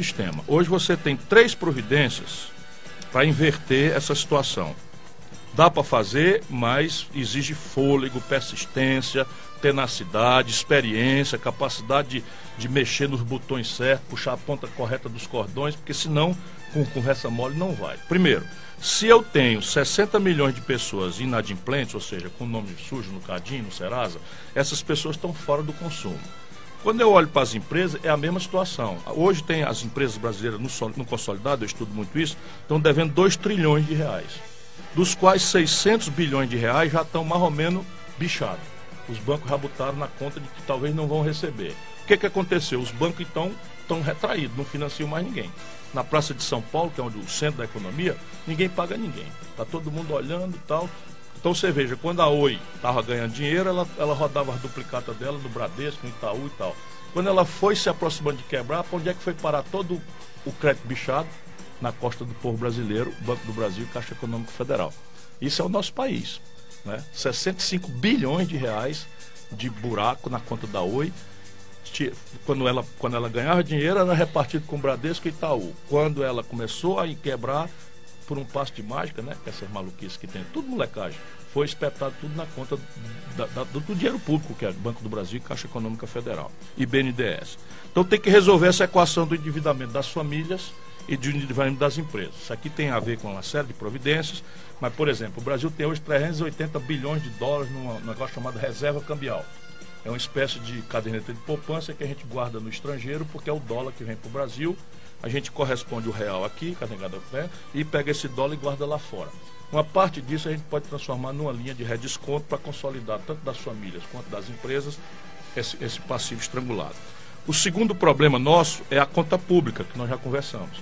sistema. Hoje você tem 3 providências para inverter essa situação. Dá para fazer, mas exige fôlego, persistência, tenacidade, experiência, capacidade de mexer nos botões certos, puxar a ponta correta dos cordões, porque senão, com conversa mole, não vai. Primeiro, se eu tenho 60 milhões de pessoas inadimplentes, ou seja, com nome sujo no Cadinho, no Serasa, essas pessoas estão fora do consumo. Quando eu olho para as empresas, é a mesma situação. Hoje tem as empresas brasileiras no consolidado, eu estudo muito isso, estão devendo 2 trilhões de reais, dos quais 600 bilhões de reais já estão mais ou menos bichados. Os bancos já botaram na conta de que talvez não vão receber. O que aconteceu? Os bancos então estão retraídos, não financiam mais ninguém. Na Praça de São Paulo, que é onde o centro da economia, ninguém paga ninguém. Está todo mundo olhando e tal. Então você veja, quando a Oi estava ganhando dinheiro, ela rodava as duplicatas dela no Bradesco, no Itaú e tal. Quando ela foi se aproximando de quebrar, para onde é que foi parar todo o crédito bichado? Na costa do povo brasileiro, Banco do Brasil e Caixa Econômica Federal. Isso é o nosso país, né? 65 bilhões de reais de buraco na conta da Oi. Quando ela ganhava dinheiro, era repartido com o Bradesco e Itaú. Quando ela começou a quebrar, por um passo de mágica, né? Essas maluquices que tem, tudo molecagem, foi espetado tudo na conta do dinheiro público, que é Banco do Brasil e Caixa Econômica Federal, e BNDES. Então tem que resolver essa equação do endividamento das famílias e do endividamento das empresas. Isso aqui tem a ver com uma série de providências, mas, por exemplo, o Brasil tem hoje 380 bilhões de dólares num negócio chamado reserva cambial. É uma espécie de caderneta de poupança que a gente guarda no estrangeiro, porque é o dólar que vem para o Brasil. A gente corresponde o real aqui, né, e pega esse dólar e guarda lá fora. Uma parte disso a gente pode transformar numa linha de redesconto para consolidar tanto das famílias quanto das empresas esse passivo estrangulado. O segundo problema nosso é a conta pública, que nós já conversamos.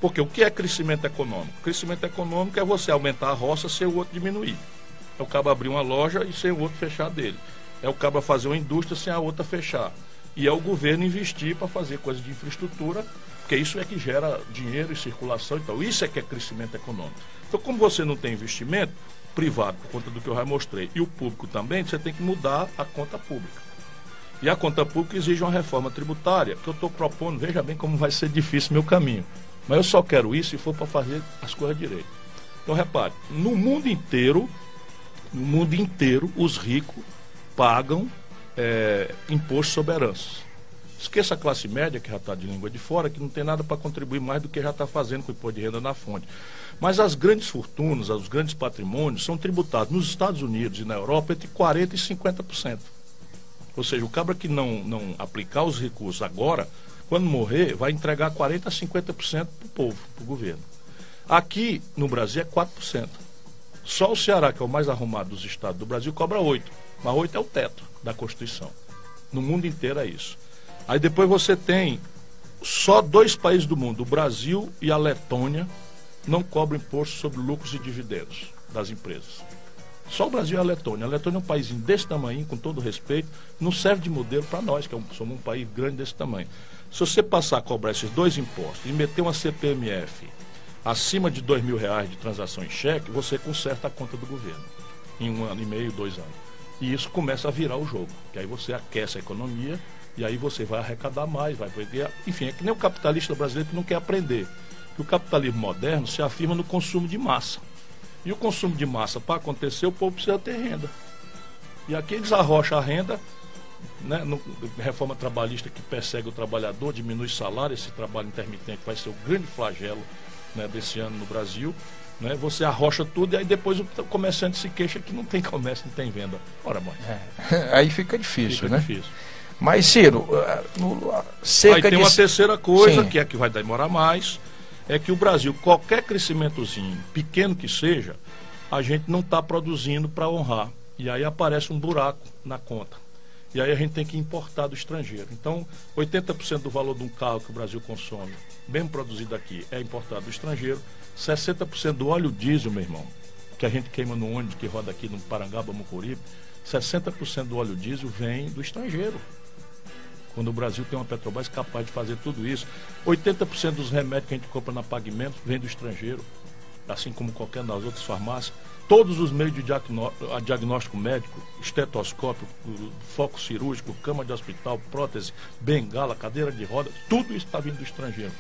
Porque o que é crescimento econômico? Crescimento econômico é você aumentar a roça sem o outro diminuir. É o cabo abrir uma loja e sem o outro fechar dele. É o cabo fazer uma indústria sem a outra fechar. E é o governo investir para fazer coisas de infraestrutura, porque isso é que gera dinheiro e circulação e tal. Isso é que é crescimento econômico. Então, como você não tem investimento privado, por conta do que eu já mostrei, e o público também, você tem que mudar a conta pública. E a conta pública exige uma reforma tributária, que eu estou propondo, veja bem como vai ser difícil o meu caminho. Mas eu só quero isso se for para fazer as coisas direito. Então, repare, no mundo inteiro, os ricos pagam imposto sobre heranças. Esqueça a classe média, que já está de língua de fora, que não tem nada para contribuir mais do que já está fazendo com o imposto de renda na fonte. Mas as grandes fortunas, os grandes patrimônios são tributados nos Estados Unidos e na Europa entre 40% e 50%. Ou seja, o cabra que não aplicar os recursos agora, quando morrer, vai entregar 40% a 50% para o povo, para o governo. Aqui no Brasil é 4%. Só o Ceará, que é o mais arrumado dos estados do Brasil, cobra 8%. Mas 8% é o teto da Constituição. No mundo inteiro é isso. Aí depois você tem só 2 países do mundo, o Brasil e a Letônia, não cobram imposto sobre lucros e dividendos das empresas. Só o Brasil e a Letônia. A Letônia é um país desse tamanho, com todo respeito, não serve de modelo para nós, que somos um país grande desse tamanho. Se você passar a cobrar esses 2 impostos e meter uma CPMF acima de R$2.000 de transação em cheque, você conserta a conta do governo em 1 ano e meio, 2 anos. E isso começa a virar o jogo, que aí você aquece a economia e aí você vai arrecadar mais, vai perder. Enfim, é que nem o capitalista brasileiro que não quer aprender. Que o capitalismo moderno se afirma no consumo de massa. E o consumo de massa, para acontecer, o povo precisa ter renda. E aqui eles arrocham a renda, né, reforma trabalhista que persegue o trabalhador, diminui o salário, esse trabalho intermitente vai ser o grande flagelo, né, desse ano no Brasil. Né, você arrocha tudo e aí depois o comerciante se queixa que não tem comércio, não tem venda. Ora, mãe. Aí fica difícil, fica né? Difícil. Mas, Ciro, aí tem uma terceira coisa, que é que vai demorar mais, é que o Brasil, qualquer crescimentozinho, pequeno que seja, a gente não está produzindo para honrar. E aí aparece um buraco na conta. E aí a gente tem que importar do estrangeiro. Então, 80% do valor de um carro que o Brasil consome, bem produzido aqui, é importado do estrangeiro. 60% do óleo diesel, meu irmão, que a gente queima no ônibus que roda aqui no Parangaba, Mucuripe, 60% do óleo diesel vem do estrangeiro. Quando o Brasil tem uma Petrobras capaz de fazer tudo isso, 80% dos remédios que a gente compra na Pagamentos vem do estrangeiro, assim como qualquer das outras farmácias. Todos os meios de diagnóstico médico, estetoscópio, foco cirúrgico, cama de hospital, prótese, bengala, cadeira de roda, tudo isso está vindo do estrangeiro.